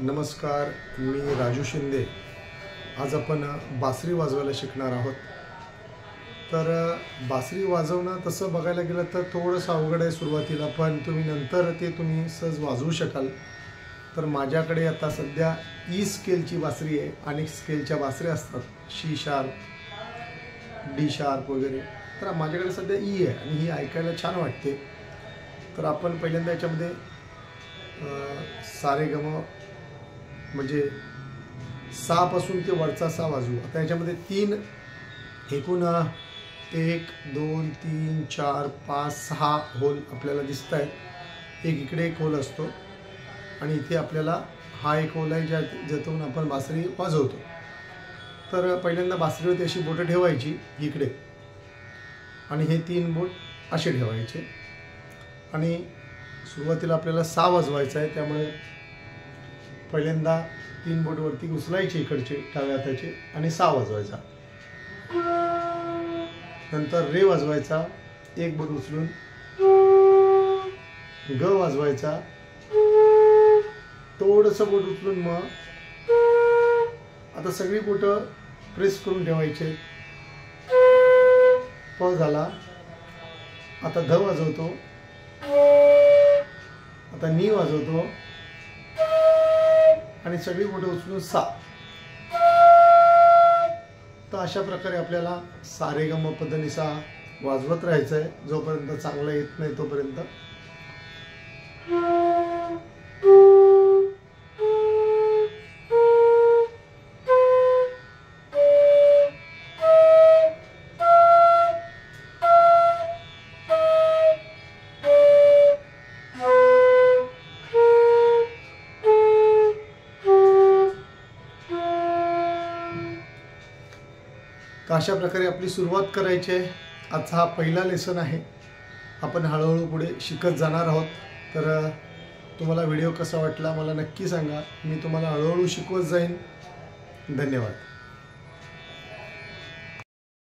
नमस्कार, मी राजू शिंदे। आज आपण बासरी वाजवायला शिकणार आहोत। तर बासरी वाजवणं तसं बघायला गेलं तर थोडंसं अवघड आहे सुरुवातीला, पण तुम्ही नंतर ते सहज वाजवू शकाल। तर माझ्याकडे आता सध्या ई स्केलची बासरी आहे। अनेक स्केलच्या बासऱ्या असतात, सी शार्प, डी शार्प वगैरे। तर माझ्याकडे सध्या ई आहे आणि ही ऐकायला छान वाटते। तर आपण पहिल्यांदा याच्यामध्ये सारे गम म्हणजे सा पासून ते वरचा सा वाजवू। आता याच्यामध्ये तीन एकूण 1 2 3 4 5 6 होल आपल्याला दिसत आहेत। एक इकडे एक होल असतो आणि इथे आपल्याला हा एक होल आहे ज्यातून आपण बासरी वाजवतो। तर पहिल्यांदा बासरीवरती अशी बोटं ठेवायची इकडे आणि हे 3 बोट असे ठेवायचे आणि सुरुवातीला आपल्याला सा वाजवायचा आहे। त्यामुळे पहिल्यांदा 3 बोट वरती उचलायचे इकडचे डाव्या हाताचे आणि सा वाजवायचा। नंतर रे वाजवायचा, एक बोट उचलून ग वाजवायचा, थोडंसं बोट उचलून म। आता सगळी बोट प्रेस करून ठेवायचे। प झाला। आता ध वाजवतो, आता नी वाजवतो आणि सगळी बोटं उचलून सा। तर अशा प्रकारे आपल्याला सारे गम पद नि सा वाजवत राहायचं आहे जोपर्यंत चांगलं येत नाही तोपर्यंत। तर अशा प्रकारे आपली सुरुवात करायची आहे। आजचा हा पहिला लेसन आहे। आपण हळूहळू पुढे शिकत जाणार आहोत। तर तुम्हाला व्हिडिओ कसा वाटला मला नक्की सांगा। मी तुम्हाला हळूहळू शिकवत जाईन। धन्यवाद।